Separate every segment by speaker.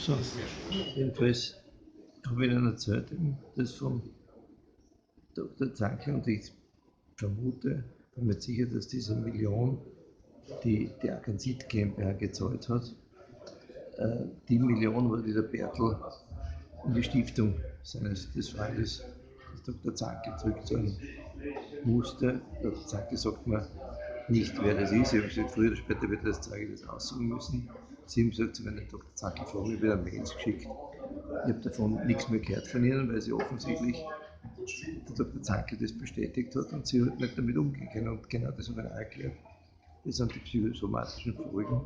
Speaker 1: So, jedenfalls habe ich Ihnen erzählt, das vom Dr. Zankel, und ich vermute, bin mir sicher, dass diese Million, die die Agensit GmbH gezahlt hat, die Million war, die der Bertl in die Stiftung des Freundes des Dr. Zankel zurückzahlen musste. Dr. Zankel sagt mir nicht, wer das ist. Ich habe gesagt, früher oder später wird das Zeug das aussuchen müssen. Sie haben gesagt, sie werden den Dr. Zankel fragen, ich habe Mails geschickt. Ich habe davon nichts mehr gehört von ihnen, weil sie offensichtlich der Dr. Zankel das bestätigt hat und sie halt nicht damit umgehen können. Und genau das habe ich auch erklärt. Das sind die psychosomatischen Folgen,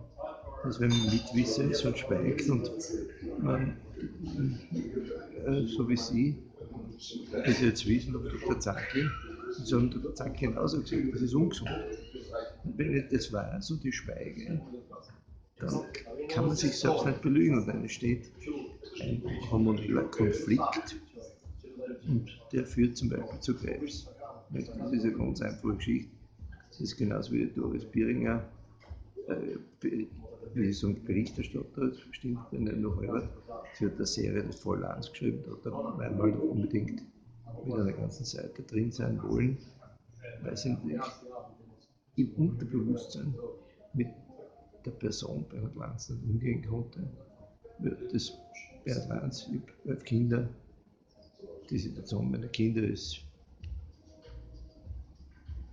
Speaker 1: dass wenn man Mitwisser ist und schweigt und man, so wie Sie, das jetzt wissen, ob Dr. Zankel, sie haben Dr. Zankel genauso gesagt, das ist ungesund. Und wenn ich das weiß und ich schweige, dann kann man sich selbst nicht belügen und dann entsteht ein hormoneller Konflikt und der führt zum Beispiel zu Krebs. Das ist eine ganz einfache Geschichte. Das ist genauso wie Doris Bieringer, wie ich sagen, Berichterstatter, stimmt, wenn er noch halber. Sie hat eine Serie des Voll Lanz geschrieben, da hat er einmal unbedingt mit einer ganzen Seite drin sein wollen, weil sie im Unterbewusstsein mit der Person Bernhard Lanz nicht umgehen konnte. Das Bernhard Lanz, ich habe 11 Kinder, die Situation meiner Kinder ist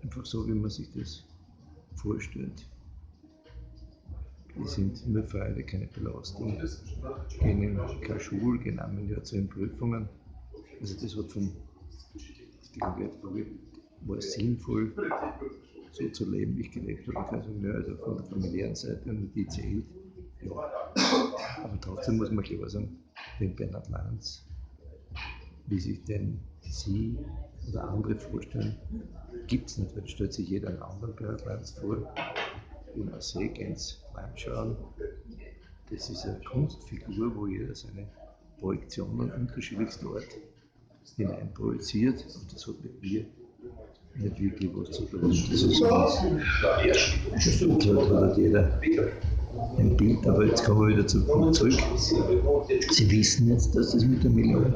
Speaker 1: einfach so, wie man sich das vorstellt. Die sind nur Freude, keine Belastung, gehen in keine Schule, gehen einmal im Jahr zu den Prüfungen. Also das hat war es sinnvoll, so zu leben, wie ich gelebt habe. Ich kann sagen, ja, also von der familiären Seite und die zählt, ja. Aber trotzdem muss man klar sagen, den Bernhard Lanz, wie sich denn Sie oder andere vorstellen, gibt es nicht, weil stellt sich jeder einen anderen Bernhard Lanz vor, den aus See ins Land schauen. Das ist eine Kunstfigur, wo jeder seine Projektionen unterschiedlichster Art hineinprojiziert und das hat mit mir nicht wirklich was zu tun. Das ist so, da hat jeder ein Bild, aber jetzt kommen wir wieder zurück. Sie wissen jetzt, dass das mit der Million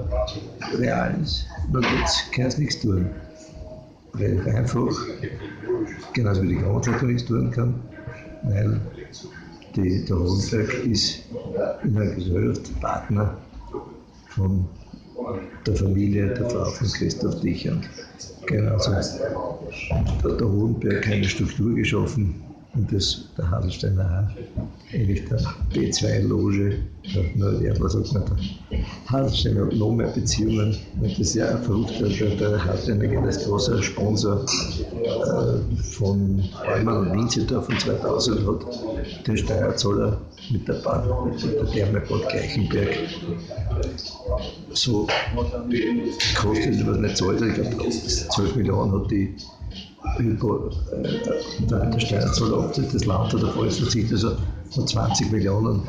Speaker 1: real ist, und jetzt kann es nichts tun. Weil einfach, genauso wie die Grundleitung nichts tun kann, weil der Hohenberg ist in einer Gesellschaft Partner von der Familie der Frau von Christoph Dichand. Genauso hat der Hohenberg eine Struktur geschaffen und das der Haselsteiner auch, ähnlich der B2-Loge, der sagt man, der Haselsteiner hat noch mehr Beziehungen und das ist ja auch verrückt, der Haselsteiner als großer Sponsor von Bäumen und Winziter von 2000 hat den Steuerzahler mit der Thermebad Gleichenberg so kostet, was nicht zahlt, ich glaube 12 Millionen hat die der Steuerzahler abzieht, das Land hat der Volksverzicht, also von 20 Millionen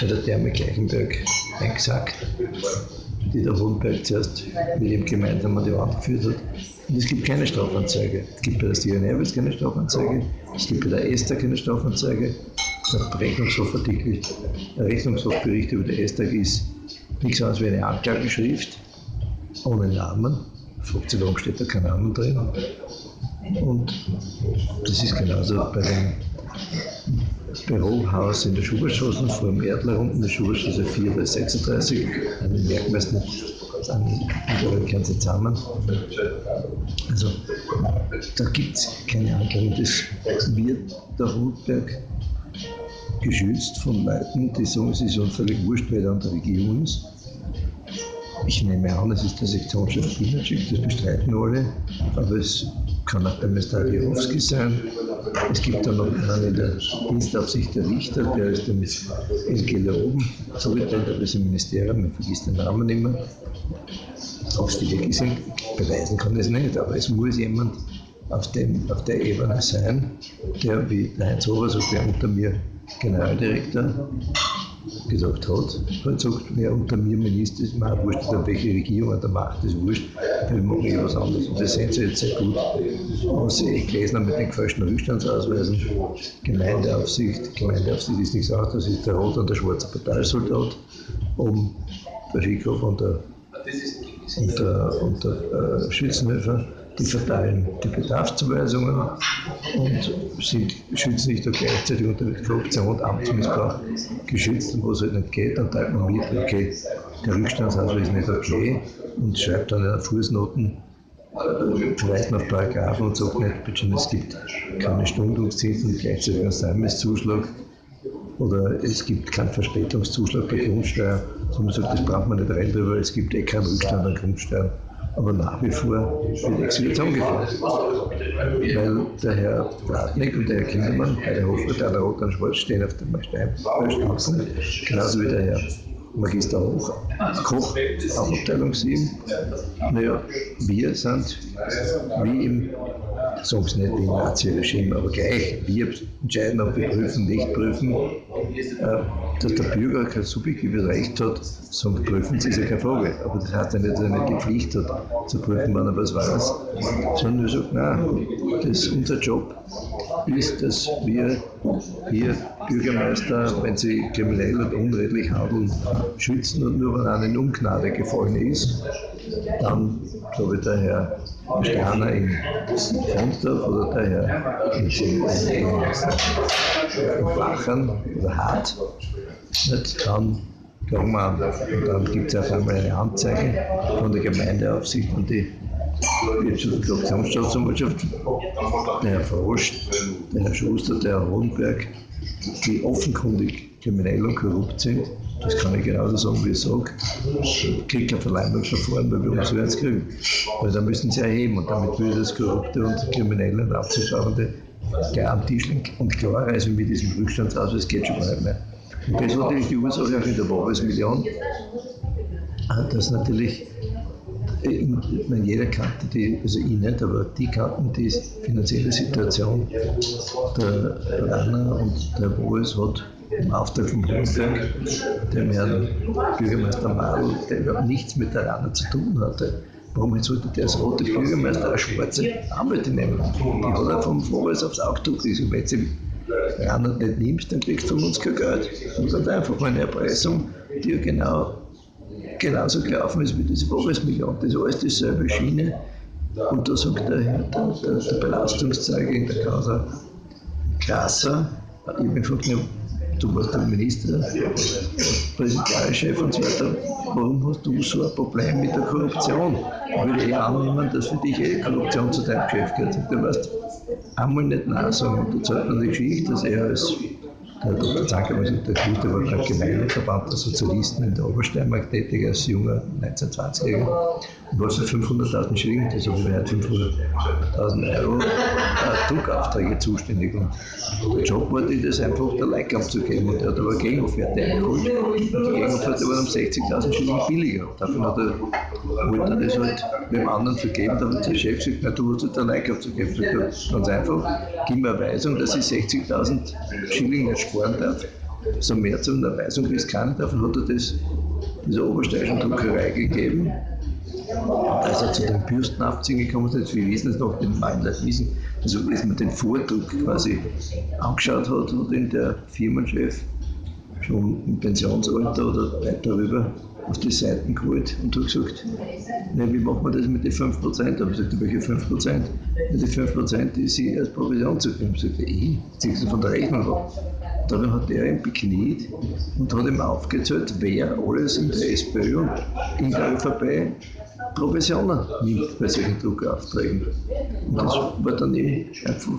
Speaker 1: hat der Therme Gleichenberg eingesackt, die der Hohenberg zuerst mit ihm gemeinsam an die Wand geführt hat. Und es gibt keine Strafanzeige. Es gibt bei der Styrian keine Strafanzeige, es gibt bei der Esther keine Strafanzeige. Der Rechnungshofbericht über die Esther ist nichts anderes wie eine Anklageschrift ohne Namen. Fragt sich, warum steht da kein Name drin? Und das ist genauso bei dem Bürohaus in der Schubertstraße vor dem Erdler unten, der Schubertstraße 4 bei 36. Einen merken wir es nicht, andere kennen sie zusammen. Also da gibt es keine Anklage. Das wird der Hohenberg geschützt von Leuten, die sagen, es ist uns völlig wurscht, wer da an der Regierung ist. Ich nehme an, es ist der Sektionschef Pinacek, das bestreiten alle, aber es kann auch der Meister Jarowski sein. Es gibt dann noch einen in der Dienstaufsicht der Richter, der ist dann mit Elgele oben, so wird dann das im Ministerium, man vergisst den Namen immer. Ob es die wirklich sind, beweisen kann es nicht, aber es muss jemand auf der Ebene sein, der wie der Heinz Ober sagt, der unter mir Generaldirektor gesagt hat. Er sagt, wer unter mir Minister ist, mir auch wurscht, welche Regierung an der Macht ist, wurscht, wir machen eh was anderes. Und das sehen Sie jetzt sehr gut, was Sie gelesen haben mit den gefälschten Rückstandsausweisen. Gemeindeaufsicht ist nichts anderes, das ist der rote und der schwarze Parteisoldat, um der Schickhoff und der Schützenhöfer, die verteilen die Bedarfszuweisungen und schützen sich da gleichzeitig unter Korruption und Amtsmissbrauch geschützt, und wo es halt nicht geht, dann teilt man mit, okay, der Rückstandsausweis ist nicht okay, und schreibt dann in der Fußnoten, verweist auf Paragraphen und sagt nicht, bitte, es gibt keine Stundungszinsen, gleichzeitig einen Sammelzuschlag, oder es gibt keinen Verspätungszuschlag bei Grundsteuer, sondern man sagt, das braucht man nicht rein drüber, es gibt keinen Rückstand an Grundsteuern. Aber nach wie vor wird Exekution gefahren. Weil der Herr Bratnik und der Herr Kindermann, beide Hofräte, der Rot und Schwarz, stehen auf dem Standpunkt, genauso wie der Herr Magister Koch, auch Abteilung 7. Naja, wir sind wie im, sagen Sie nicht wie im Nazi-Regime, aber gleich, wir entscheiden, ob wir prüfen, nicht prüfen. Dass der Bürger kein subjektives Recht hat, sagen, prüfen Sie, ist ja keine Frage. Aber das heißt ja nicht, dass er nicht die Pflicht hat, zu prüfen, wenn er was weiß. Sondern er sagt, nein, unser Job ist, dass wir hier Bürgermeister, wenn sie kriminell und unredlich handeln, schützen, und nur wenn einer in Ungnade gefallen ist, dann, glaube ich, der Herr Sterner in Frontdorf oder der Herr in Flachern oder Hart, dann klagen wir an. Und dann gibt es auf einmal eine Anzeige von der Gemeindeaufsicht und die Wirtschafts- und Korruptionsstaatsanwaltschaft, der Herr Frosch, der Herr Schuster, der Herr Hohenberg, die offenkundig kriminell und korrupt sind. Das kann ich genauso sagen, wie ich sage. Ich kriege kein Verleumdungsverfahren, weil wir umsonst kriegen. Weil da müssen sie erheben, und damit will das Korrupte und Kriminelle und Abzuschauende gleich am Tisch und klar reisen mit diesem Rückstandsausweis, geht schon gar nicht mehr. Und das war natürlich die Ursache auch in der Voves Million, dass natürlich, ich meine, jeder kannte die, also ich nicht, aber die kannten die finanzielle Situation der Berner, und der Voves hat im Auftrag vom Hohenberg, dem Herrn Bürgermeister Madl, der überhaupt nichts mit der Rana zu tun hatte. Warum sollte der als rote Bürgermeister eine schwarze Anwälte nehmen? Die hat er vom Voves aufs Auge gedruckt. Und wenn du Rana nicht nimmst, dann kriegst du von uns kein Geld. Und dann einfach mal eine Erpressung, die ja genauso gelaufen ist wie diese Voves Million. Das ist alles dieselbe Schiene. Und da sagt der Belastungszeuge in der Causa krasser, ich habe gefragt, du warst der Minister, Präsidialchef und so weiter, warum hast du so ein Problem mit der Korruption? Ich würde eher annehmen, dass für dich Korruption zu deinem Geschäft gehört. Du weißt, einmal nicht Nein sagen. Und da zeigt man die Geschichte, dass er als der Dr. Zankel, der Gute, war beim Gemeindeverband der Sozialisten in der Obersteiermark tätig, als junger 1920-Jähriger, und war für 500.000 Schilling, das habe ich mir 500.000 Euro Druckaufträge zuständig. Und der Job war, das einfach der Leik abzugeben, und er hat aber Gegenofferte eingeholt. Und die Gegenofferte waren um 60.000 Schilling billiger. Dafür wollte er das halt mit dem anderen vergeben. Da hat der Chef gesagt, na, du hast halt der Leik abzugeben. Ganz einfach, gib mir eine Weisung, dass ich 60.000 Schilling nicht sparen darf. So mehr zu einer Weisung wie es kann. Davon hat er dieser obersteirischen Druckerei gegeben. Als er zu den Bürstenabziehen gekommen ist, wir wissen es noch, den meinen Leuten wissen, also als man den Vordruck quasi angeschaut hat, hat ihn der Firmenchef schon im Pensionsalter oder weit darüber auf die Seiten geholt und hat gesagt, na, wie machen wir das mit den 5%? Da habe ich gesagt, welche 5%? Ja, die 5%, die Sie als Provision zu kriegen. Ich habe gesagt, ziehst du von der Rechnung ab. Darin hat er ihn bekniet und hat ihm aufgezählt, wer alles in der SPÖ und in der ÖVP Provisionen nimmt bei solchen Druckaufträgen. Und das war dann eben einfach,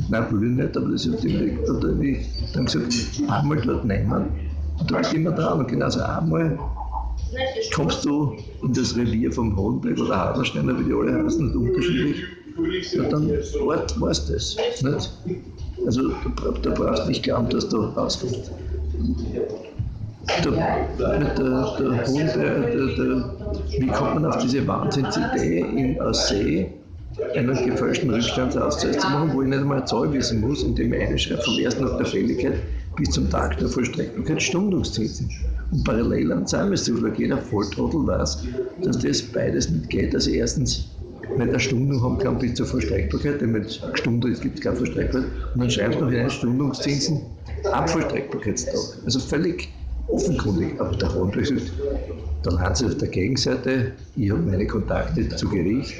Speaker 1: nein, will ich nicht, aber das hat ihm dann gesagt, einmal dort nehmen und du bist immer dran. Und genauso einmal kommst du in das Revier vom Hohenberg oder Hadersteiner, wie die alle heißen, nicht unterschiedlich, und dann war's das. Nicht? Also da brauchst du nicht glauben, dass du rauskommst. Wie kommt man auf diese Wahnsinnsidee, aus See einen gefälschten Rückstandsausweis zu machen, wo ich nicht einmal eine Zahl wissen muss, indem ich einschreibe, vom ersten auf der Fälligkeit bis zum Tag der Vollstreckbarkeit Stundungszinsen. Und parallel an Zahlungszuschlag. Jeder Volltrottel weiß, dass das beides nicht geht. Also erstens nicht eine Stundung haben kann bis zur Vollstreckbarkeit, denn wenn es eine Stunde ist, gibt es keine Vollstreckbarkeit. Und dann schreibst du noch hinein Stundungszinsen am Vollstreckbarkeitstag. Also völlig offenkundig. Aber der Handwerk sagt, dann hat sie auf der Gegenseite, ich habe meine Kontakte zu Gericht,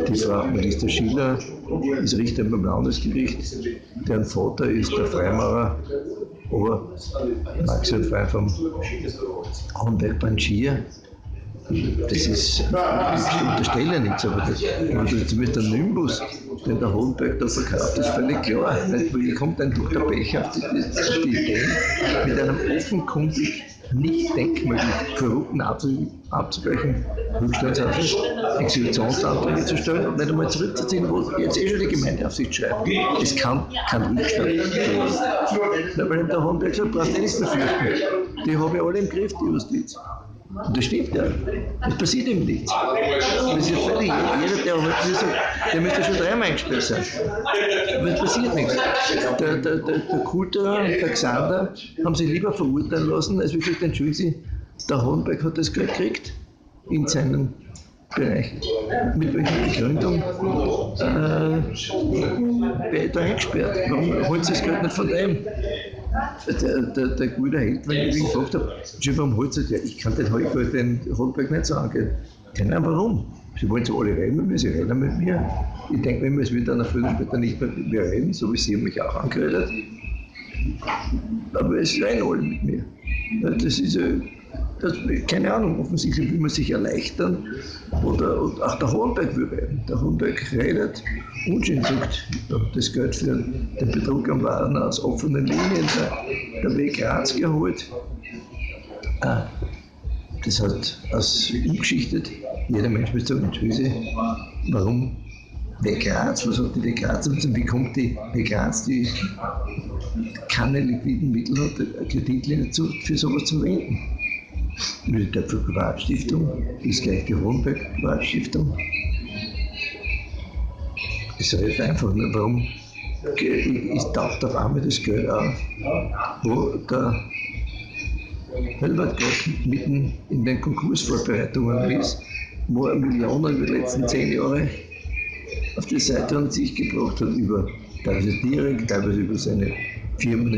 Speaker 1: die Frau Minister Schiller ist Richterin beim Landesgericht, deren Vater ist der Freimaurer, aber Max und Freund vom Handwerk Banchier. Das ist, ich unterstelle nichts, aber das mit dem Nimbus, den der Hohenberg da verkauft, ist völlig klar. Wie kommt ein Dr. Pech auf die Idee, mit einem offenkundig nicht denkmäßig korrupten abzugleichen Rückstandshaus Exekutionsanträge zu stellen und nicht einmal zurückzuziehen, wo jetzt schon die Gemeindeaufsicht schreibt. Es kann kein Rückstand geben. Weil der Hohenberg sagt, brauchst du nichts befürchten. Die habe ich alle im Griff, die Justiz. Und das stimmt ja. Es passiert ihm nichts. Und das ist ja völlig, jeder, der heute sagt, der müsste schon dreimal eingesperrt sein. Aber es passiert nichts. Der Kultor und der Xander haben sich lieber verurteilen lassen, als wirklich, entschuldigen Sie, der Hohenberg hat das Geld gekriegt in seinem Bereich. Mit welcher Begründung wäre da eingesperrt? Warum holt Sie das Geld nicht von dem? Der gute Held, wenn ich ihn gefragt habe, warum holt sie das? Ja, ich kann den Hohenberg nicht so angehen. Keine Ahnung warum. Sie wollen so alle reden mit mir, sie reden mit mir. Ich denke mir, es wird dann eine Viertelstunde später nicht mehr mit mir reden, so wie Sie mich auch angeredet. Aber es reden alle mit mir. Das ist keine Ahnung, offensichtlich will man sich erleichtern. Oder auch der Hohenberg will reden. Der Hohenberg redet und sagt, das Geld für den Betrug am Waren aus offenen Linien der Weg Graz geholt. Das hat umgeschichtet. Jeder Mensch müsste sagen, entschuldigen Sie, warum Weg Graz? Was hat die Weg Graz? Wie kommt die Weg Graz, die keine liquiden Mittel hat, eine Kreditlinie für sowas zu wenden? Mit der Privatstiftung ist gleich die Hohenberg Privatstiftung. Das ist relativ einfach. Warum taucht auf einmal das Geld auf, wo der Bernhard gerade mitten in den Konkursvorbereitungen ist, wo er Millionen über die letzten 10 Jahre auf die Seite an sich gebracht hat, teilweise direkt, teilweise über seine Firmen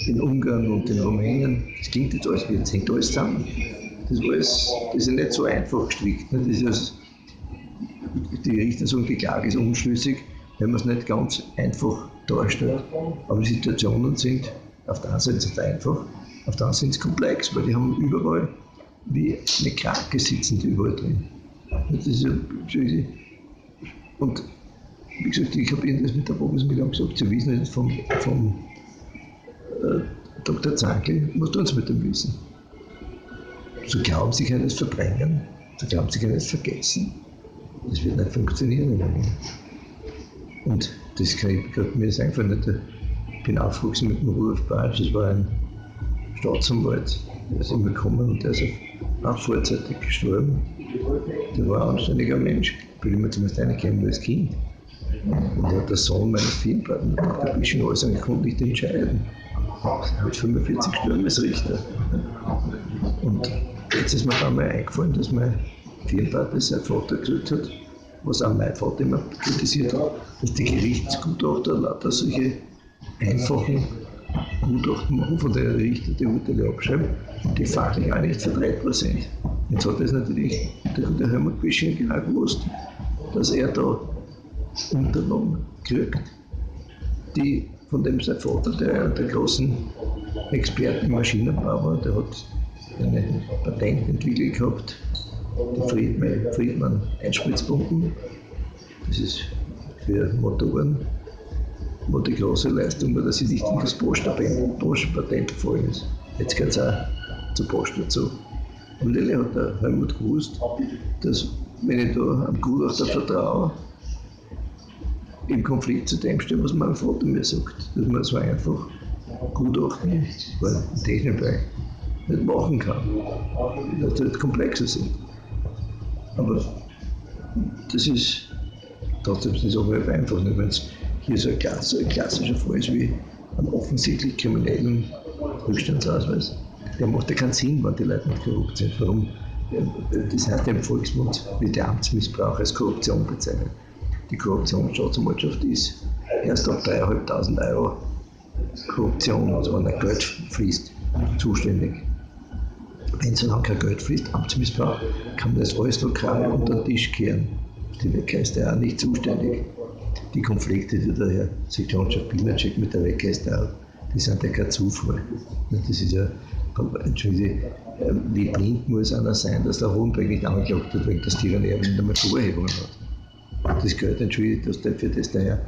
Speaker 1: in Ungarn und in Rumänien. Das klingt jetzt alles, jetzt hängt alles zusammen. Das ist ja nicht so einfach gestrickt. Ne? Das ist die Richter sagen, die Klage ist unschlüssig, wenn man es nicht ganz einfach darstellt. Aber die Situationen sind auf der einen Seite einfach, auf der anderen sind es komplex, weil die haben überall wie eine Krake sitzen, die überall drin. Das ist ja, und wie gesagt, ich habe Ihnen das mit der Bundesmillion gesagt, Sie wissen das vom Dr. Zankel, musst du uns mit dem wissen. So glauben Sie können es verdrängen, so glauben Sie können es vergessen. Das wird nicht funktionieren. Und das kann mir das einfach nicht. Ich bin aufgewachsen mit dem Rudolf Bartsch, das war ein Staatsanwalt, der ist immer gekommen und der ist auch vorzeitig gestorben. Der war ein anständiger Mensch, ich will immer zumindest eine kennen als Kind. Und der hat der Sohn meines Firmenpartners gemacht, der bisschen alles und ich konnte nicht entscheiden. Er hat 45 gestorben als Richter. Und jetzt ist mir dann mal eingefallen, dass mein Firmenpartner sein Vater gesagt hat, was auch mein Vater immer kritisiert hat, dass die Gerichtsgutachter lauter solche einfachen Gutachten machen, von denen Richter die Urteile abschreiben, die fachlich auch nicht vertretbar sind. Jetzt hat das natürlich der gute Helmut Bischinger genau gewusst, dass er da Unterlagen kriegt, die von dem sein Vater, der großen Experte im Maschinenbau war, der hat eine Patent entwickelt gehabt, die Friedmann-Einspritzpumpen. Das ist für Motoren, wo die große Leistung war, dass sie nicht in das Bosch-Patent gefallen ist. Jetzt gehört es auch zur Bosch dazu. Und Lille hat der Helmut gewusst, dass wenn ich da am Gutachter vertraue, im Konflikt zu dem stehe, was mein Vater mir sagt, dass man so einfach Gutachten, weil im Technikbereich nicht machen kann, dass die komplexer sind. Aber das ist trotzdem nicht so einfach, wenn es hier so ein klassischer Fall ist wie einen offensichtlich kriminellen Rückstandsausweis. Der macht ja keinen Sinn, wenn die Leute nicht korrupt sind. Warum? Das heißt ja im Volksmund wird der Amtsmissbrauch als Korruption bezeichnet. Die Korruptionsstaatsanwaltschaft ist erst ab 3.500 € Korruption, also wenn ein Geld fließt, zuständig. Wenn so lange kein Geld fließt, Amtsmissbrauch, kann man das alles lokal unter den Tisch kehren. Die Wecker ist ja auch nicht zuständig. Die Konflikte, die der Herr Sektionschef Binacek mit der Wecker ist, die sind ja kein Zufall. Das ist ja, entschuldige, wie blind muss einer sein, dass der Hohenberg nicht angeklagt wird wegen der Styrian in der Vorhebungen hat. Das Geld, entschuldigt, dass der für das daher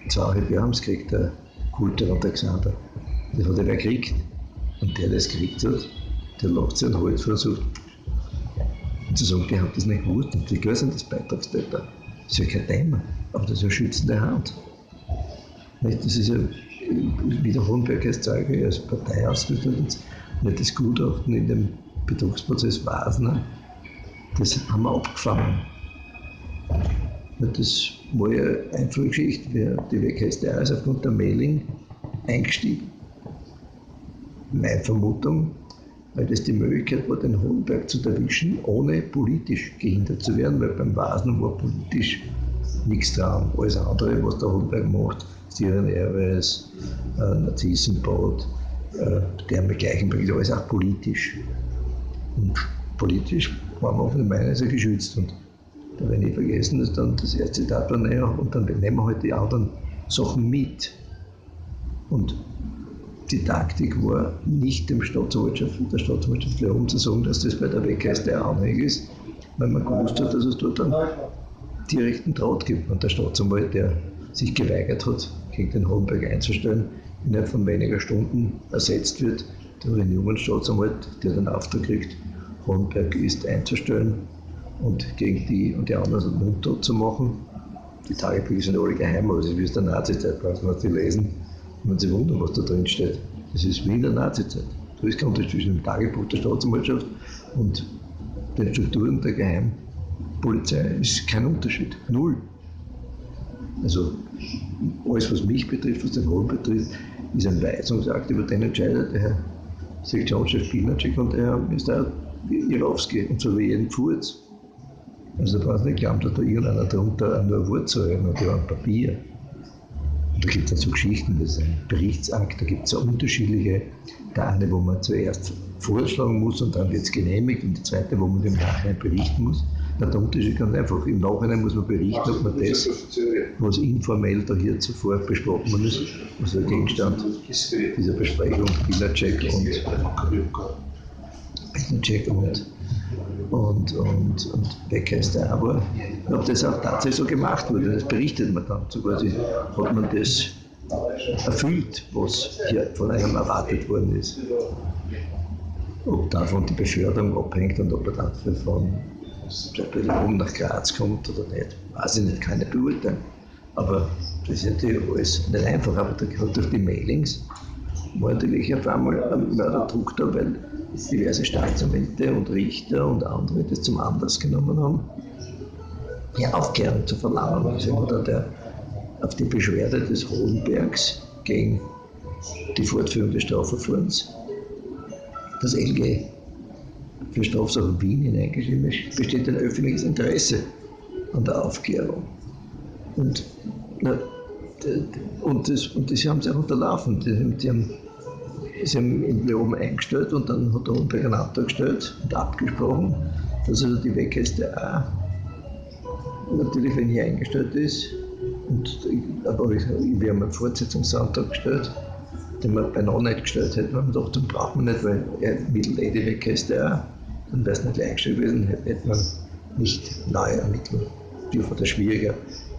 Speaker 1: 2,5 Jahre haben sie gekriegt, der Kulter und der Xander. Das hat er wer gekriegt. Und der das gekriegt hat, der lacht sich einen Hals versucht. Und zu sagen, die haben das nicht gewusst, und die sind das Beitragstäter. Das ist ja kein Thema, aber das ist eine schützende Hand. Das ist ja, wie der Hohenberg als Zeuge, als Partei ausgeführt hat, nicht das Gutachten in dem Betrugsprozess Wasner, das haben wir abgefangen. Das war ja eine einfache Geschichte. Die WKStA ist aufgrund der Mailing eingestiegen. Meine Vermutung, weil das die Möglichkeit war, den Hohenberg zu erwischen, ohne politisch gehindert zu werden, weil beim Wasner war politisch nichts dran. Alles andere, was der Hohenberg macht, Styrian, Airways, Narzissenbad, Therme-Gleichenberg, alles auch politisch. Und politisch waren wir auf der Meinung, ist er geschützt. Und da werde ich nie vergessen, dass dann das erste Zitat war, naja, und dann nehmen wir halt die anderen Sachen mit. Und die Taktik war, nicht der Staatsanwaltschaft herum zu sagen, dass das bei der WKStA anhängig ist, weil man gewusst hat, dass es dort einen direkten Draht gibt. Und der Staatsanwalt, der sich geweigert hat, gegen den Hohenberg einzustellen, innerhalb von weniger Stunden ersetzt wird durch einen jungen Staatsanwalt, der den Auftrag kriegt, Hohenberg ist einzustellen und gegen die und die anderen mundtot zu machen. Die Tagebücher sind alle geheim, aber das ist wie aus der Nazizeit, braucht man sie lesen. Und man sich wundern, was da drin steht. Das ist wie in der Nazizeit. Da ist kein Unterschied zwischen dem Tagebuch der Staatsanwaltschaft und den Strukturen der Geheimpolizei. Es ist kein Unterschied. Null. Also alles, was mich betrifft, was den Hohen betrifft, ist ein Weisungsakt, über den entscheidet der Herr Sektionschef Binacek und der Herr Minister Jirowski, und so wie jeden Furz. Also da braucht es nicht glauben, dass da irgendeiner drunter nur ein Wort sagen oder ein Papier. Und da gibt es dann so Geschichten, das ist ein Berichtsakt, da gibt es so unterschiedliche. Der eine, wo man zuerst vorschlagen muss und dann wird es genehmigt, und die zweite, wo man im Nachhinein berichten muss. Na, der Unterschied kann einfach, im Nachhinein muss man berichten, ob man das, was informell da hier zuvor besprochen worden ist, was der Gegenstand dieser Besprechung, Binacek und WKStA, aber ob das auch tatsächlich so gemacht wurde, das berichtet man dann. So quasi hat man das erfüllt, was hier von einem erwartet worden ist. Ob davon die Beförderung abhängt und ob er dafür von oben nach Graz kommt oder nicht, weiß ich nicht, keine beurteilen. Aber das ist natürlich alles nicht einfach, aber durch die Mailings war natürlich auf einmal ein Mörderdruck da, weil diverse Staatsanwälte und Richter und andere das zum Anlass genommen haben, ja, Aufklärung zu verlangen. Also wurde dann auf die Beschwerde des Hohenbergs gegen die Fortführung des Strafverfahrens das LG für Strafsachen Wien hineingeschrieben, besteht ein öffentliches Interesse an der Aufklärung. Und das haben sie auch unterlaufen. Sie haben ihn oben eingestellt und dann hat der Hohenberg einen Antrag gestellt und abgesprochen, dass also die WKStA natürlich, wenn hier eingestellt ist, aber wir haben einen Fortsetzungsantrag gestellt, den wir beinahe nicht gestellt hätten, weil wir gedacht, den braucht man nicht, weil er mittelt die WKStA, dann wäre es nicht leicht gewesen, hätte man nicht neu ermitteln dürfen. Das schwieriger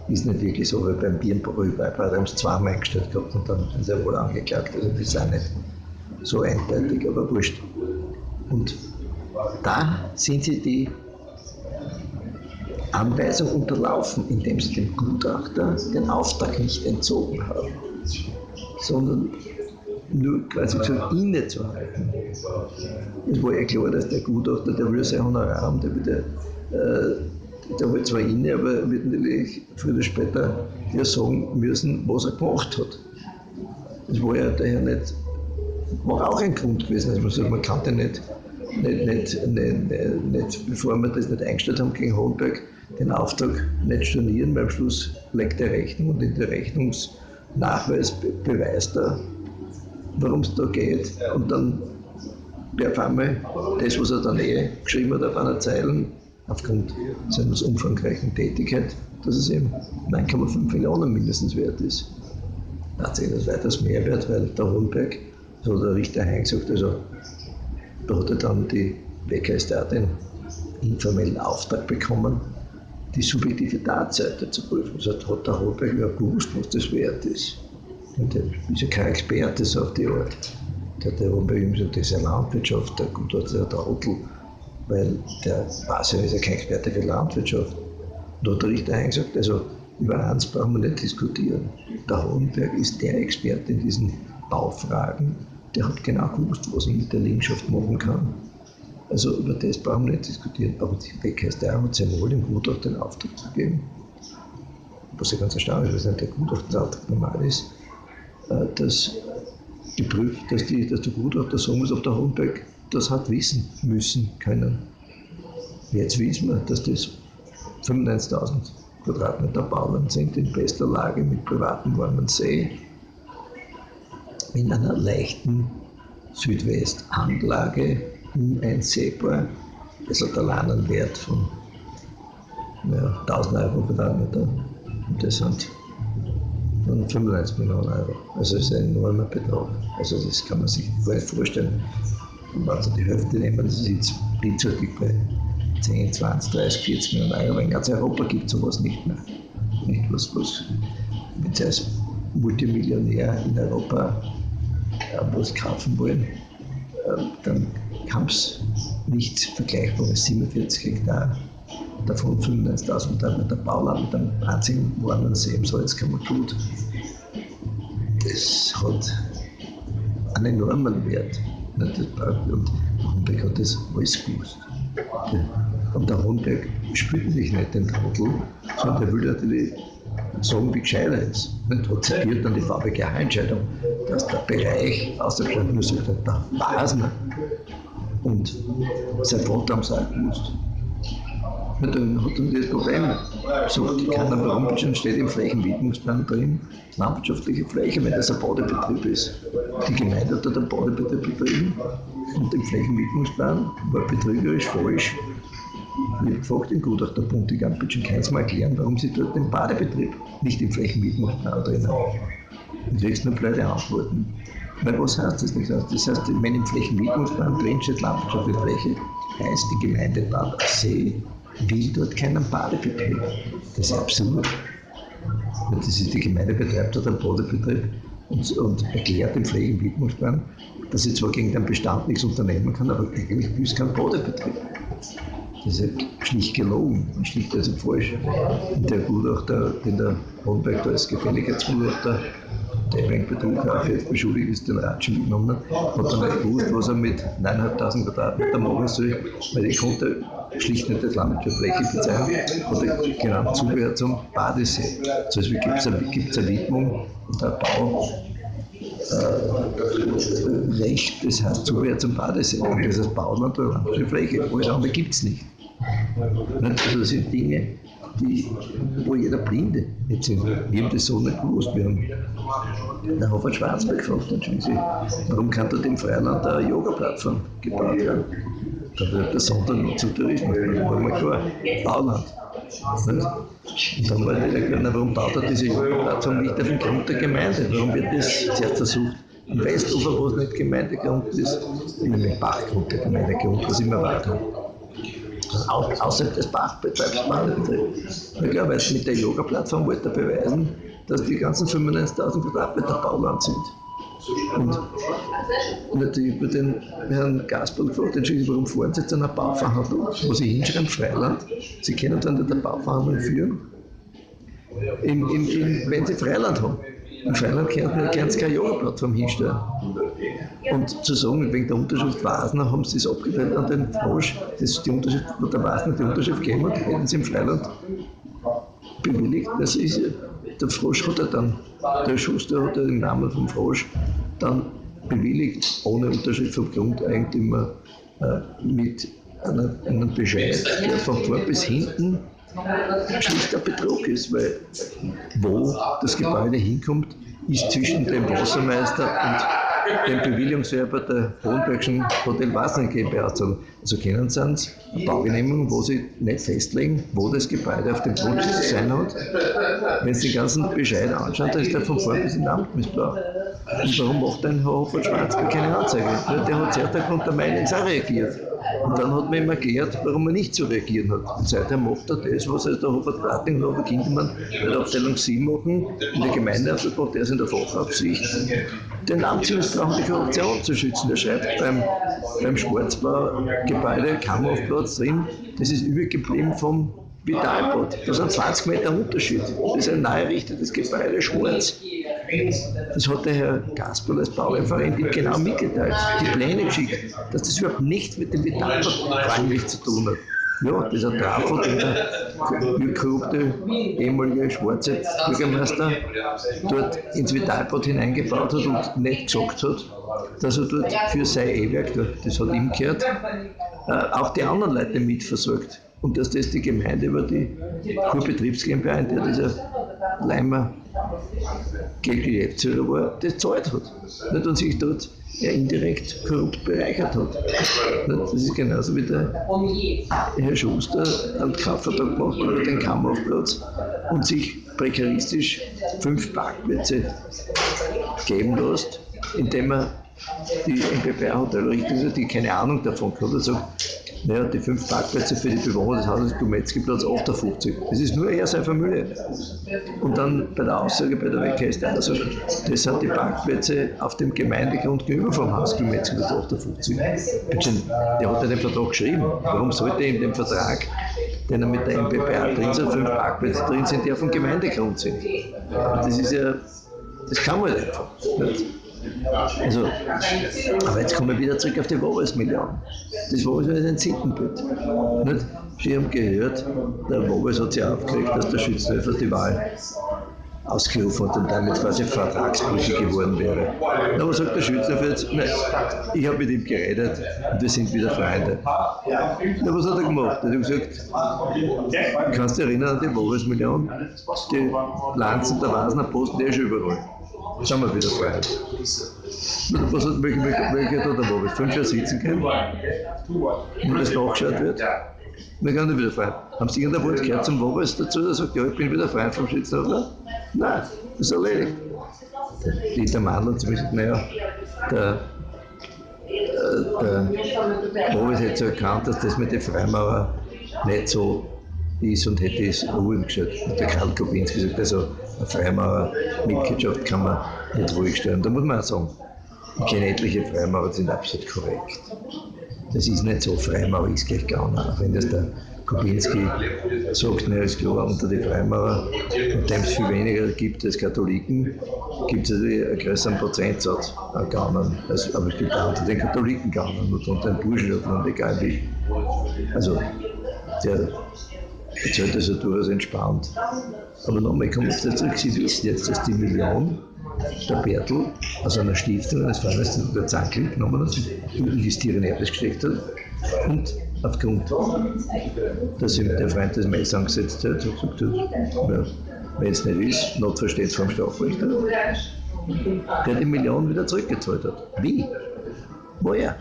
Speaker 1: ist nicht wirklich so, weil beim Birnbrühl-Beitrag haben sie zweimal eingestellt gehabt und dann sind sie wohl angeklagt, also das ist auch nicht so eindeutig, aber wurscht. Und da sind sie die Anweisung unterlaufen, indem sie dem Gutachter den Auftrag nicht entzogen haben, sondern nur quasi gesagt, innezuhalten. Es war ja klar, dass der Gutachter, der will sein Honorar haben, der hält zwar inne, aber wird natürlich früher oder später ja sagen müssen, was er gemacht hat. Das war ja daher nicht, war auch ein Grund gewesen. Also man sagt, man kann den nicht, bevor wir das nicht eingestellt haben gegen Hohenberg, den Auftrag nicht stornieren, weil am Schluss legt er Rechnung und in der Rechnungsnachweis beweist er, worum es da geht. Und dann wäre auf einmal das, was er dann geschrieben hat auf einer Zeile, aufgrund seiner umfangreichen Tätigkeit, dass es eben 9,5 Millionen mindestens wert ist. Tatsächlich das weitaus mehr wert, weil der Hohenberg, so hat der Richter gesagt, also da hat er dann die WKStA den informellen Auftrag bekommen, die subjektive Tatseite zu prüfen. Also hat der Hohenberg überhaupt gewusst, was das wert ist. Und der ist ja kein Experte so auf die Art. Der Hohenberg ihm gesagt, das ist eine Landwirtschaft, der Gutachter der Bertl, weil der weiß ja, ist ja kein Experte für Landwirtschaft. Und da hat der Richter gesagt, also über eins brauchen wir nicht diskutieren. Der Hohenberg ist der Experte in diesen Baufragen, der hat genau gewusst, was man mit der Liegenschaft machen kann. Also über das brauchen wir nicht diskutieren. Aber die WKStA hat sehr wohl dem Gutachter den Auftrag gegeben, was ja ganz erstaunlich ist, weil der Gutachtersauftrag normal ist, dass geprüft, dass der Gutachter sagen muss, ob der Hohenberg das hat wissen müssen können. Jetzt wissen wir, dass das 95.000 Quadratmeter Bauland sind in bester Lage mit privatem warmen See, in einer leichten Südwestanlage uneinsehbar. Das hat allein einen Wert von 1.000 Euro Quadratmeter. Und das sind 95 Millionen Euro. Also das ist ein enormer Betrag. Also das kann man sich gar nicht vorstellen. Und wenn Sie die Hälfte nehmen, das ist jetzt blitzartig bei 10, 20, 30, 40 Millionen Euro. In ganz Europa gibt es sowas nicht mehr. Nicht was wenn Sie als Multimillionär in Europa was kaufen wollen, dann haben es nicht vergleichbares 47 Hektar, davon 95.000 Quadratmeter Bauland mit einem einzigen warmen See im Salzkammergut. Das hat einen enormen Wert. Und Hohenberg hat das alles gewusst. Und der Hohenberg spielt sich nicht den Trottel, sondern der will natürlich sagen, wie gescheit er ist. Und hat zitiert dann die VBGH-Entscheidung, dass der Bereich ausgeschlossen nur sagt, der Wasner und sein Vater haben es auch gewusst. Und dann hat er das Problem. So, die kann am Raumbildschirm steht im Flächenwidmungsplan drin, landwirtschaftliche Fläche, wenn das ein Badebetrieb ist. Die Gemeinde hat dort einen Badebetrieb betrieben und im Flächenwidmungsplan war betrügerisch falsch. Ich habe gefragt, den Gutachterbund, ich kann bitte keins mal erklären, warum sie dort den Badebetrieb nicht im Flächenwidmungsplan drin haben. Du kriegst nur blöde Antworten. Weil was heißt das nicht? Das heißt, wenn im Flächenwidmungsplan drin steht landwirtschaftliche Fläche, heißt die Gemeinde Bad See will dort keinen Badebetrieb. Das ist absurd. Das ist, die Gemeinde betreibt dort einen Badebetrieb und erklärt im Flächenwidmungsplan, dass sie zwar gegen den Bestand nichts unternehmen kann, aber eigentlich will es keinen Badebetrieb. Das ist ja schlicht gelogen und schlicht also falsch. Und der Gutachter, den der Hohenberg da als Gefälligkeitsgutachter, der wegen Betrug auch jetzt beschuldigt ist, den Ratschen genommen hat, hat dann nicht gewusst, was er mit 9.500 Quadratmetern machen soll, weil ich konnte schlicht nicht das landwirtschaftliche Fläche bezeichnen, hat er genannt Zubehör zum Badesee. So also gibt es eine Widmung und ein Baurecht, das heißt Zubehör zum Badesee. Und das ist Bauland oder landwirtschaftliche Fläche, alles andere gibt es nicht. Also das sind Dinge, wo jeder Blinde jetzt sind. Wir haben das so nicht gewusst. Wir haben den Hofer Schwarzberg gefragt, warum kann dort im Freiland eine Yoga-Plattform gebaut werden? Da wird der Sonntag zum Tourismus, das war mal klar, Bauland. Und dann war der klar, warum baut er diese Yoga-Plattform nicht auf dem Grund der Gemeinde? Warum wird das zuerst versucht? Im Westufer, wo es nicht Gemeindegrund ist, nämlich Bachgrund, der Gemeindegrund, was immer weiter. Außerhalb des Bachbetreibs Badebetrieb. Ja klar, weil mit der Yoga-Plattform wollte er beweisen, dass die ganzen 95.000 Quadratmeter Bauland sind. Und natürlich über den Herrn Gasperl gefragt, warum fahren Sie jetzt einer Bauverhandlung, wo Sie hinschreiben, Freiland, Sie können dann nicht eine Bauverhandlung führen, wenn Sie Freiland haben. Im Freiland können Sie keine Yoga-Plattform hinstellen. Und zu sagen, wegen der Unterschrift Wasner haben Sie es abgeteilt an den Frosch, die Unterschrift, wo der Wasner die Unterschrift gegeben hat, hätten Sie im Freiland bewilligt. Das ist der Frosch hat er dann, der Schuster hat er im Namen vom Frosch dann bewilligt, ohne Unterschrift vom Grundeigentümer, mit einem Bescheid, der von vor bis hinten schlichter Betrug ist, weil wo das Gebäude hinkommt, ist zwischen dem Wassermeister und dem Bewilligungswerber der Hohenbergischen Hotel Wasner GmbH. Also können Sie eine Baugenehmigung, wo Sie nicht festlegen, wo das Gebäude auf dem Grundstück zu sein hat. Wenn Sie den ganzen Bescheid anschauen, dann ist der von vor bis in Amtmissbrauch. Und warum macht ein Herr Hofer-Schwarzberg keine Anzeige? Der hat zuerst unter Meinungs auch reagiert. Und dann hat man ihm erklärt, warum er nicht so reagieren hat. Und seitdem macht er das, was der Hubert-Prating und Robert Kindermann bei der Abteilung 7 machen, in der Gemeindeaufsicht macht er es in der Fachaufsicht, den Amtsmissbrauch und die Korruption zu schützen. Der schreibt beim Schwarzbaugebäude Kameraufplatz drin, das ist übrig geblieben vom Vitalbad. Da sind 20 Meter Unterschied. Das ist ein neu errichtetes Gebäude, schwarz. Das hat der Herr Gasperl als Baureferent ihm genau mitgeteilt, die Pläne geschickt, dass das überhaupt nichts mit dem Vitalbad eigentlich zu tun hat. Ja, dieser Trafo, der korrupte ehemalige schwarze Bürgermeister dort ins Vitalbad hineingebaut hat und nicht gesagt hat, dass er dort für sein E-Werk, das hat ihm gehört, auch die anderen Leute mitversorgt. Und dass das die Gemeinde über die Kurbetriebs GmbH, in der dieser Leimer Geschäftsführer war, das zahlt hat. Und sich dort indirekt korrupt bereichert hat. Das ist genauso wie der Herr Schuster einen Kaffeetag gemacht über den Kameraufplatz und sich prekaristisch 5 Parkplätze geben lässt, indem er die MPB-Hotelrichtung, die keine Ahnung davon hat, er sagt, naja, die 5 Parkplätze für die Bewohner des Hauses Gumetzki-Platz 58. Das ist nur er, seine Familie. Und dann bei der Aussage bei der WK ist einer sagt, das sind die Parkplätze auf dem Gemeindegrund gegenüber vom Haus Gumetzki-Platz 58. Der hat ja den Vertrag geschrieben. Warum sollte er in dem Vertrag, den er mit der MPBA drin sind, 5 Parkplätze drin sind, die auf dem Gemeindegrund sind? Das ist ja, das kann man einfach nicht. Also, aber jetzt kommen wir wieder zurück auf die Voves-Million. Das Voves ist ein Sittenbild. Nicht? Sie haben gehört, der Voves hat sich aufgeregt, dass der Schützenhöfer die Wahl ausgerufen hat und damit quasi vertragsbrüchig geworden wäre. Aber sagt der Schützenhöfer jetzt, nein, ich habe mit ihm geredet und wir sind wieder Freunde. Ja, was hat er gemacht? Er hat gesagt, du kannst dich erinnern an die Voves-Million, die Lanz und der Wasner posten schon überall. Sind wir wieder Freunde. Was hat welche da wo wir 5 Jahre sitzen können und das nachgeschaut wird? Wir können nicht wieder Freund. Haben Sie irgendein Wort gehört zum Voves dazu? Der sagt, ja, ich bin wieder Freund vom Schützenhöfer. Nein, das ist erledigt. Der Mann hat zum Beispiel, naja, der Voves hat so erkannt, dass das mit den Freimaurer nicht so ist und hätte es ruhig gestellt. Und der Karl Kubinski gesagt, also eine Freimaurer-Mitgliedschaft kann man nicht ruhig stellen. Da muss man auch sagen, die etliche Freimaurer sind absolut korrekt. Das ist nicht so, Freimaurer ist gleich Gauner. Auch wenn das der Kubinski sagt, na, ist klar, unter die Freimaurer, und dem es viel weniger gibt als Katholiken, gibt es natürlich einen größeren Prozentsatz an Gaunern. Also, aber es gibt auch unter den Katholiken Gaunern und unter den Burschenschaften und egal wie. Also, der erzählt das ja durchaus entspannt. Aber nochmal, ich komme auf das zurück. Sie wissen jetzt, dass die Million der Bertl aus einer Stiftung eines Vereins der Zankel genommen hat, in die Styrian gesteckt hat und aufgrund, dass ihm der Freund das Messer angesetzt hat, hat gesagt, ja, wenn es nicht ist, notversteht vom Strafrecht, der die Million wieder zurückgezahlt hat. Wie? Woher?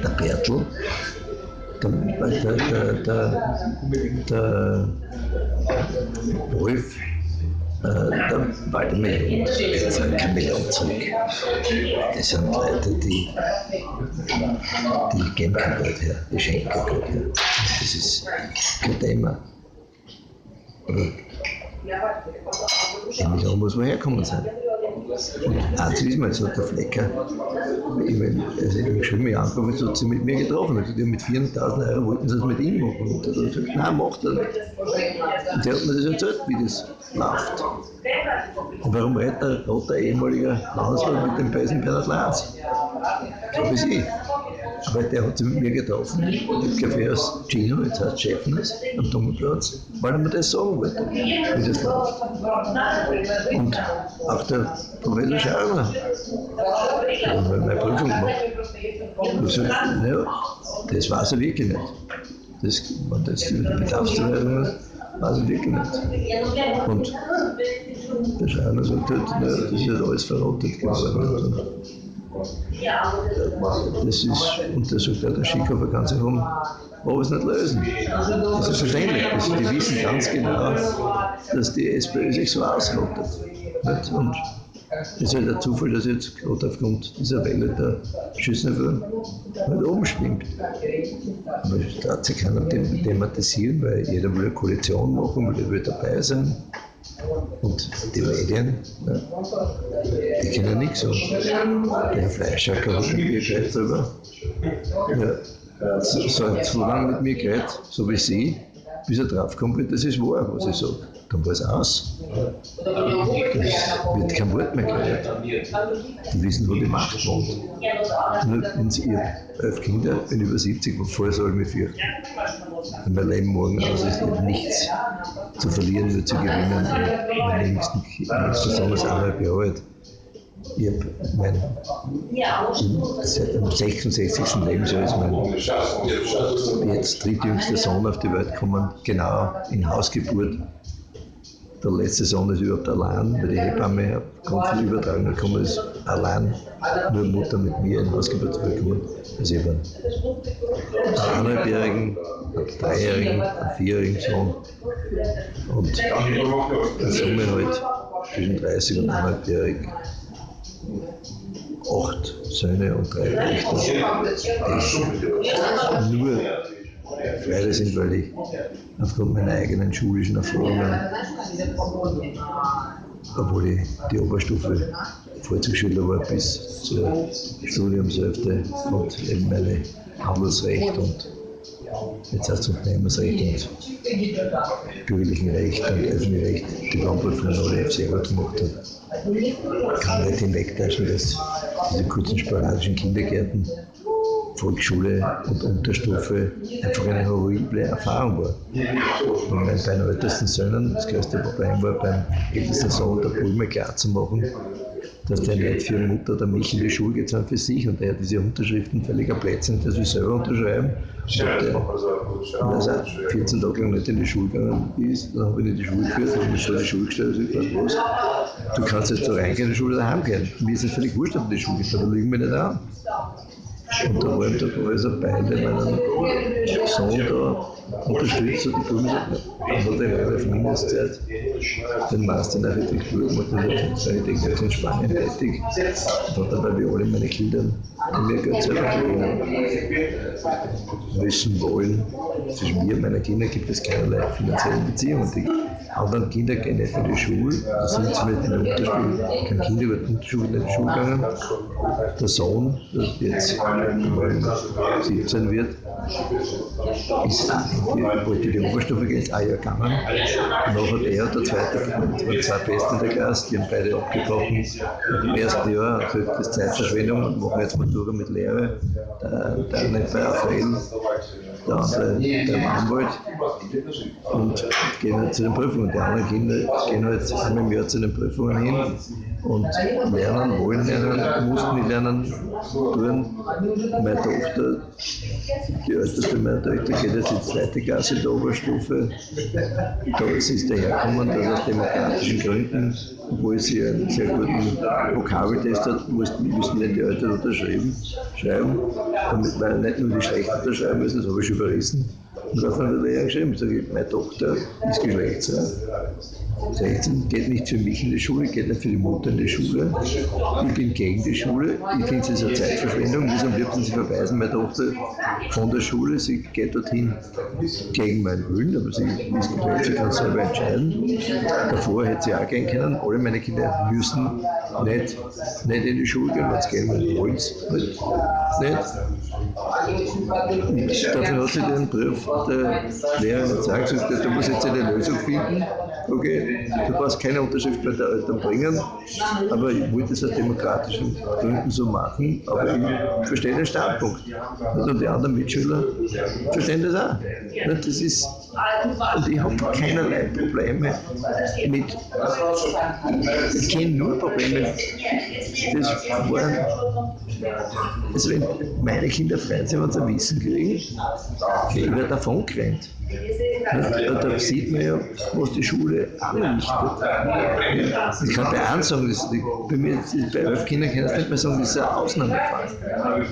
Speaker 1: Der Bertl, der Prof, der Walter Million, das sind keine Million zurück. Das sind Leute, die geben kein Geld her, die schenken kein Geld her. Das ist kein Thema. Aber die Million muss woher kommen sein. Und eins wissen wir, jetzt hat der Flecker, also im Schwimmen angefangen, hat sie mit mir getroffen. Also die mit 400.000 Euro wollten sie das mit ihm machen. Und er hat gesagt, nein, macht er nicht. Und der hat mir das erzählt, wie das läuft. Und warum redet der roter ehemaliger Landesrat mit dem bösen Bernhard Lanz? So wie sie. Aber der hat sich mit mir getroffen, im Café aus Gino, jetzt heißt Chefness, am Dommelplatz, weil er mir das sagen wollte, wie das läuft. Und auch der Professor Schauer, der hat meine Prüfung gemacht. Und so, naja, das weiß er wirklich nicht. Wenn das die Bedarfszuweisung ist, weiß er wirklich nicht. Und der Schauer sagt halt, naja, das ist halt alles verrottet geworden. Das ist, und der sagt auch, der Schickhofer kann sich es nicht lösen. Das ist verständlich. Die wissen ganz genau, dass die SPÖ sich so ausrottet. Und es ist halt der Zufall, dass jetzt gerade aufgrund dieser Welle der Schützenverein halt oben schwimmt. Aber da hat sich keiner thematisieren, weil jeder will eine Koalition machen, jeder will dabei sein. Und die Medien, ja, die kennen nichts. Und der Herr Fleischacker hat mit mir geredet darüber. Ja, so lange mit mir geredet, so wie Sie, bis er draufkommt, das ist wahr, was ich sage. Dann war es aus. Es wird kein Wort mehr geredet. Die wissen, wo die Macht wohnt. Nur wenn Sie, ich habe 11 Kinder, bin über 70, wovor soll ich mich fürchten? Wenn mein Leben morgen aus ist, nichts zu verlieren, nur zu gewinnen. Meine jüngsten Kinder, besonders 1,5 Jahre alt. Ich habe seit dem 66. Lebensjahr ist mein jetzt drittjüngster Sohn auf die Welt gekommen, genau in Hausgeburt. Der letzte Sohn ist überhaupt allein, weil die Hebamme ganz viel Übertragung gekommen ist, allein, nur Mutter mit mir in Hausgeburt zurückgekommen. Also ich habe einen 1,5-jährigen, einen 3-jährigen, einen 4-jährigen Sohn und in Summe halt zwischen 30 und 1,5-jährig. 8 Söhne und 3 Töchter, die nur Freude sind, weil ich aufgrund meiner eigenen schulischen Erfahrungen, obwohl ich die Oberstufe Volksschüler war bis zur Studiumshälfte und eben meine Handelsrecht und jetzt heißt es Unternehmensrecht und bürgerlichen Recht und öffentlichen Recht die Landprüfung alle sehr gut gemacht habe. Ich kann nicht hinwegtäuschen, dass diese kurzen sporadischen Kindergärten, Volksschule und Unterstufe einfach eine horrible Erfahrung war. Und bei den ältesten Söhnen das größte Problem war, beim ältesten Sohn der Blume klar zu machen, dass der nicht für Mutter oder mich in die Schule geht, sondern für sich. Und er hat diese Unterschriften völliger Blödsinn, das will selber unterschreiben. Und als er 14 Tage lang nicht in die Schule gegangen ist, dann habe ich ihn in die Schule geführt, habe mich vor die Schule gestellt und gesagt, was? Du kannst jetzt da reingehen in die Schule oder heimgehen. Mir ist es völlig wurscht, ob du in die Schule gehst, da lügen wir nicht an. Und da war ihm der Professor Beil, der meinen Sohn da unterstützt und die Blume sagt, dann hat er relativ Mindestzeit den Master in Architektur gemacht und hat Architekt in Spanien tätig und hat dabei wie alle meine Kinder mir Geld selber gegeben. Wissen wollen, zwischen mir und meinen Kindern gibt es keinerlei finanzielle Beziehungen. Die anderen Kinder gehen nicht in die Schule, da sind sie mit in der Unterschule, kein Kindergarten, Unterschule, nicht in die Schule gegangen. Der Sohn, der jetzt 17 wird, wollte die Oberstufe gehen, ist ein Jahr gegangen. Danach hat er und der zweite, waren 2 Beste in der Klasse, die haben beide abgebrochen im ersten Jahr und gesagt, das ist Zeitverschwendung und machen jetzt Matura mit Lehre. Der eine bei Raphael, der andere beim Anwalt und gehen halt zu den Prüfungen. Die anderen Kinder gehen halt einmal im Jahr zu den Prüfungen hin und lernen, wollen lernen, mussten nicht lernen, tun. Meine Tochter, die älteste meiner Töchter, geht jetzt in die 2. Klasse der Oberstufe. Da ist dahergekommen, dass aus demokratischen Gründen, obwohl sie einen sehr guten Vokabeltest hat, müssen nicht die Eltern unterschreiben, damit wir nicht nur die schlechten unterschreiben müssen, das habe ich schon überrissen. Und daraufhin hat der Lehrer geschrieben, sage ich, meine Tochter ist geschlechtsreif. 16 geht nicht für mich in die Schule, geht nicht für die Mutter in die Schule. Ich bin gegen die Schule. Ich finde, es ist eine Zeitverschwendung. Wieso dürfen Sie verweisen, meine Tochter von der Schule? Sie geht dorthin gegen meinen Willen, aber sie ist gewählt, sie kann selber entscheiden. Davor hätte sie auch gehen können. Alle meine Kinder müssen nicht in die Schule gehen, wenn sie gehen wollen es nicht. Und dafür hat sie den Brief der Lehrerin gesagt, du musst jetzt eine Lösung finden. okay, du brauchst keine Unterschrift bei den Eltern bringen, aber ich wollte es aus demokratischen Gründen so machen, aber ich verstehe den Standpunkt. Und die anderen Mitschüler verstehen das auch. Das ist, und ich habe keinerlei Probleme mit, ich kenne nur Probleme, das waren, also wenn meine Kinder frei sind, wenn sie ein Wissen kriegen, ich werde davon gerannt. Da sieht man ja, was die Schule anrichtet. Ich kann bei einem sagen, bei 11 Kindern kann ich nicht mehr sagen, das ist ein Ausnahmefall.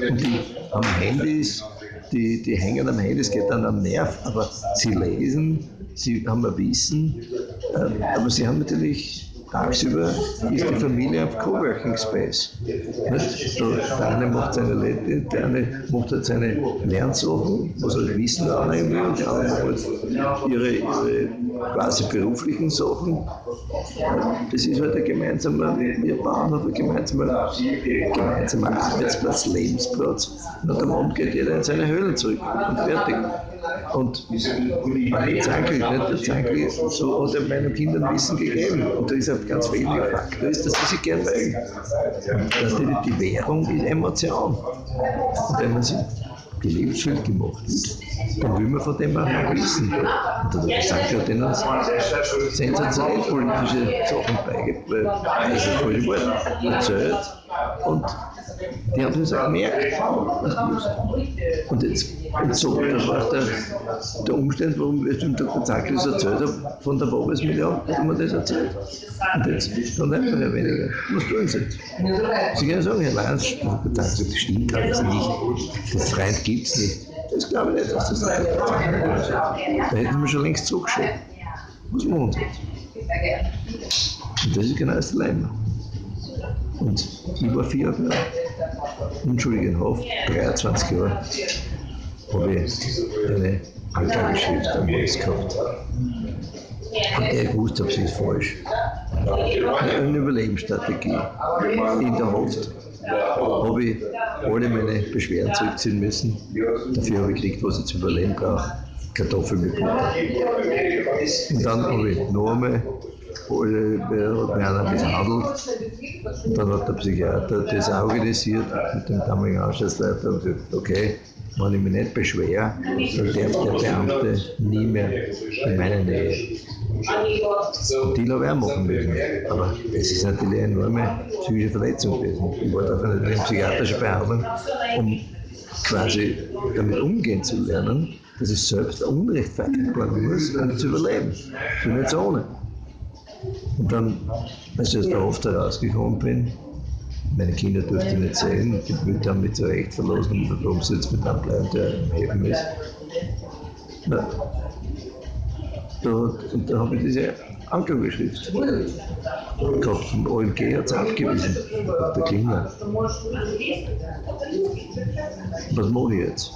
Speaker 1: Und die haben Handys, die hängen am Handy, es geht dann am Nerv, aber sie lesen, sie haben ein Wissen, aber sie haben natürlich tagsüber ist die Familie auf Coworking Space. Der eine macht seine Lehre, der eine macht halt seine Lernsachen, was er Wissen annehmen will, und der andere macht halt ihre quasi beruflichen Sachen. Das ist halt ein gemeinsamer, wir bauen auf ein gemeinsamer Arbeitsplatz, Lebensplatz. Und am Abend geht jeder in seine Höhle zurück und fertig. Und Zankel, der Zankel so hat er meinen Kindern Wissen gegeben. Und da ist ein ganz wesentlicher Faktor, dass sie sich gern mögen. Dass die Währung ist Emotion. Und wenn man sich die Lebenswelt gemacht wird, dann will man von dem auch wissen. Und der Zankel hat denen sensationell politische Sachen erzählt. Und die haben das auch gemerkt. Und so, das war der Umstand, warum ich dem Dr. Zankel das erzählt habe, von der Voves Million, hat man das erzählt. Und jetzt dann einfach Herr Weniger, was tun Sie jetzt? Sie können sagen, Herr Lanz, Dr. Zankel, das stimmt alles nicht, das Freund gibt es nicht. Das glaube ich nicht, dass das Freund gibt. Da hätten wir schon längst zugeschaut. Was machen Sie jetzt? Und das ist genau das Dilemma. Und ich war 4 Jahre unschuldig in Haft, 23 Jahre habe ich eine Anklageschrift am Hals gehabt. Und er gewusst, ob sie ist falsch. Eine Überlebensstrategie. In der Haft habe ich alle meine Beschwerden zurückziehen müssen. Dafür habe ich gekriegt, was ich zu überleben brauche. Kartoffeln mit Butter. Und dann habe ich noch einmal einer misshandelt. Und dann hat der Psychiater das organisiert mit dem damaligen Anstaltsleiter und gesagt, okay, wenn ich mich nicht beschwere, dann darf der Beamte nie mehr in meine Nähe. Und die habe ich auch machen müssen. Aber das ist natürlich eine enorme psychische Verletzung gewesen. Ich war da von einer psychiatrischen Behandlung, um quasi damit umgehen zu lernen, dass ich selbst unrechtfertigt bleiben muss, um zu überleben. Ich bin nicht so ohne. Und dann, als ich aus der Haft herausgekommen bin, meine Kinder durfte ich nicht sehen, die Mütter haben mich zurecht verlassen und warum sie jetzt mit einem bleiben, der im Häfen ist. Na, da habe ich diese Anklageschrift gehabt. Vom OMG hat es abgewiesen, auf der Klinger. Was mache ich jetzt?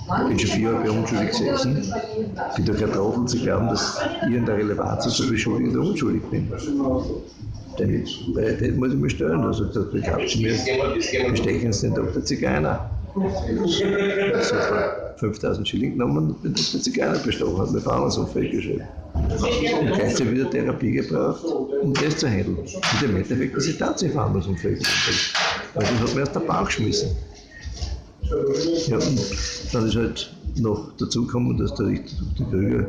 Speaker 1: Ich bin schon 4 Jahre unschuldig gesessen. Ich bin doch kein Trottel zu glauben, dass ich in der Relevanz so beschuldigt oder unschuldig bin. Denn das muss ich mir stellen. Also, da glaubt sie mir, bestechen Sie den Dr. Zigeuner. Also, 5.000 Schilling genommen und den Dr. Zigeuner bestochen, hat mir Verhandlungsunfähig geschrieben. Und gleichzeitig wieder Therapie gebraucht, um das zu handeln. Und im Endeffekt ist ich tatsächlich verhandlungsunfähig geworden. Also, das hat mir aus der Bahn geschmissen. Ja, und dann ist halt noch dazu gekommen, dass der Richter Dr. Krüger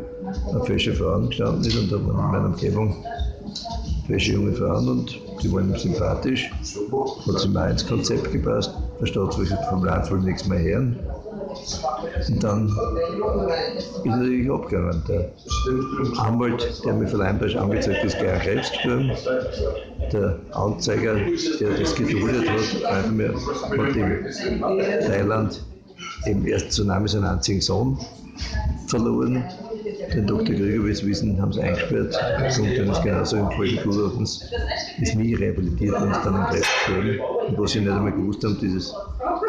Speaker 1: auf fesche Frauen gestanden ist und da waren in meiner Umgebung fesche junge Frauen und die waren ihm sympathisch, hat sie mal ins Konzept gepasst, der Staatsvollzug vom Land will nichts mehr hören. Und dann ist natürlich abgegangen. Der Anwalt, der mich verleihmt angezeigt hat, ist gleich Krebs gestorben. Der Anzeiger, der das geduldet hat, mir hat in Thailand eben erst Tsunami seinen einzigen Sohn verloren. Den Dr. Krüger, wie Sie wissen, haben sie eingesperrt. Und dann ist genauso im Folgegutachtens ist mich rehabilitiert und ist dann im Krebs gestorben. Und was ich nicht einmal gewusst habe, dieses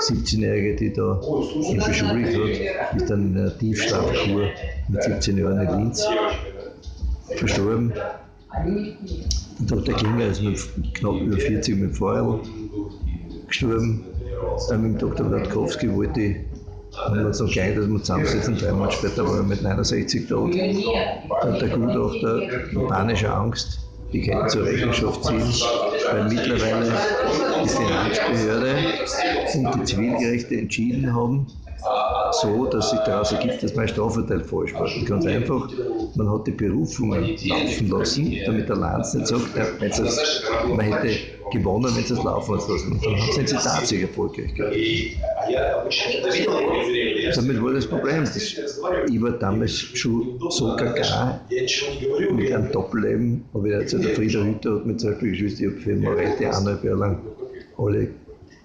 Speaker 1: 17-Jährige, die da ihn beschuldigt hat, ist dann in einer Tiefschlafkur mit 17 Jahren in Linz verstorben. Der Dr. Klinger ist mit knapp über 40 mit dem Fahrrad gestorben. Mit dem Dr. Zapotoczky wollte ich haben wir so klein, dass wir zusammensitzen, 3 Monate später waren wir mit 69 tot. Der Gutachter, panische Angst, die Ketten zur Rechenschaft ziehen, weil mittlerweile die Finanzbehörde und die Zivilgerichte entschieden haben, so, dass sich daraus ergibt, dass mein Strafurteil falsch war. Ganz einfach, man hat die Berufungen laufen lassen, damit der Lanz nicht sagt, man hätte gewonnen, wenn sie es laufen lassen. Und dann sind sie tatsächlich erfolgreich gewesen. Damit war das Problem. Ich war damals schon so gaga mit einem Doppelleben, aber der Frieder Hütter hat mir zum Beispiel geschwitzt, ich habe für Moretti 1,5 Jahre lang alle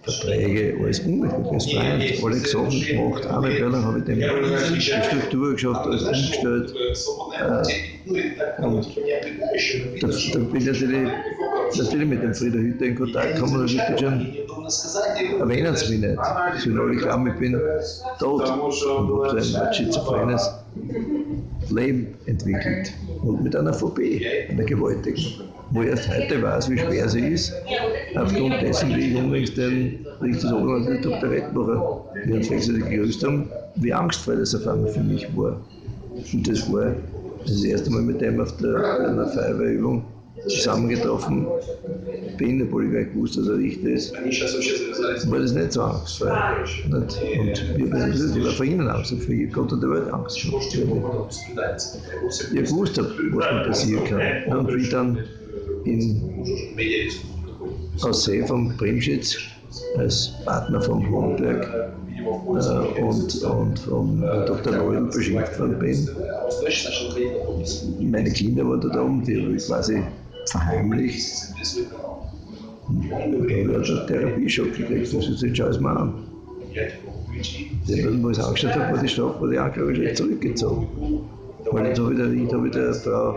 Speaker 1: Verträge, alles unmöglich, Freund, alle Sachen gemacht. 1,5 Jahre lang habe ich die Struktur geschafft, alles umgestellt. Und da bin ich natürlich mit dem Frieder Hütter in Kontakt gekommen und gesagt schon, erwähnen Sie mich nicht. Sie sollen alle glauben, ich bin tot. Und habe so ein schizophrenes Leben entwickelt. Und mit einer Phobie, einer gewaltigen. Wo ich erst heute weiß, wie schwer sie ist, aufgrund dessen, wie ich übrigens den Richteroberhaupt Dr. Redmacher, die uns wechselig gegrüßt haben, wie angstvoll das auf einmal für mich war. Und das war das erste Mal mit dem auf einer Feuerwehrübung zusammengetroffen bin, obwohl ich gar nicht gewusst, dass er Richter ist, war das nicht so angstvoll. Und ich war vor ihnen Angst, für Gott und der Welt Angst. Ich gewusst habe, was mir passieren kann. Und wie dann aus See vom Primschitz als Partner vom Hohenberg und vom Dr. Leudl beschimpft worden bin. Meine Kinder waren da oben, die habe ich quasi verheimlicht. Da habe ich einen Therapieschock gekriegt, das ist jetzt schau es mal an. Wo ich es angeschaut habe, war die Strafe, war die Anklage zurückgezogen. Weil jetzt habe ich der Frau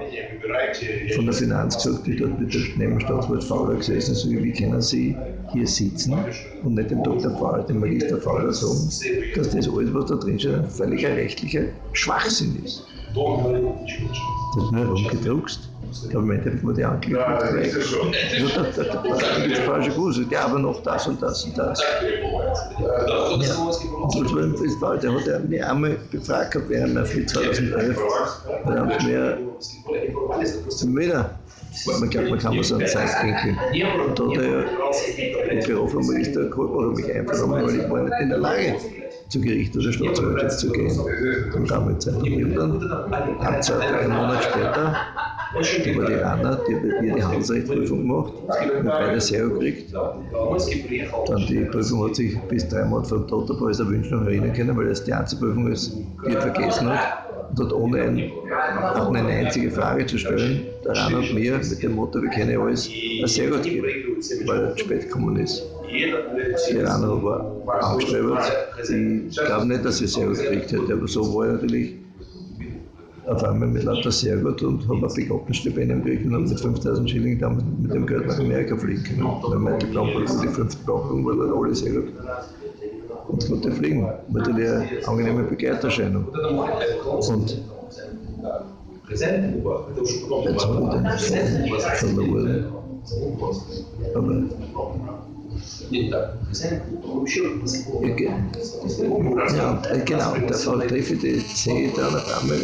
Speaker 1: von der Finanz gesagt, die dort mit dem Nebenstaatswart Fauler gesessen ist, wie können Sie hier sitzen und nicht dem Dr. Fauler, dem Magister Fauler sagen, dass das alles, was da drin steht, ein völliger rechtlicher Schwachsinn ist. Das ist nur herumgedruckst. Aber im Endeffekt war die Anklage weg. Der falsche Gruß, ja, aber noch das und das und das. Ja. Und das war ein Fall, der hat mich einmal befragt gehabt während der 2011. Da haben sie mir wieder, man glaubt, man kann mir so eine Zeit denken. Und da hat der Prof vom Magister mich einvernommen, weil ich war nicht in der Lage, zu Gericht oder Staatsanwaltschaft zu gehen. Im Rahmen Zeit. Und dann, 2-3 Monate später, da war die Anna, die hat mir die Handelsrechtsprüfung gemacht und beide Sehr gekriegt. Dann die Prüfung hat sich bis 3 Monate vor dem Tod der Professor Wünsch noch erinnern können, weil das die Einzelprüfung ist, die er vergessen hat. Und hat ohne eine einzige Frage zu stellen, der Anna und mir mit dem Motto, wir kennen alles, ein Sehr gut gegeben, weil er spät gekommen ist. Die Anna war angestrebt. Ich glaube nicht, dass sie Sehr gut gekriegt hätte, aber so war er natürlich auf einmal mit lauter Sehr gut und habe ein Begabtenstipendium gekriegt und habe mit 5.000 Schilling damals mit dem Geld nach Amerika fliegen können. Weil meine Diplomprüfung, die 5. Diplomprüfung war dann alle Sehr gut. Und konnte fliegen. Natürlich eine angenehme Begleiterscheinung. Und jetzt habe ich den verloren. Aber ja, genau, da treffe ich die C dann auf einmal.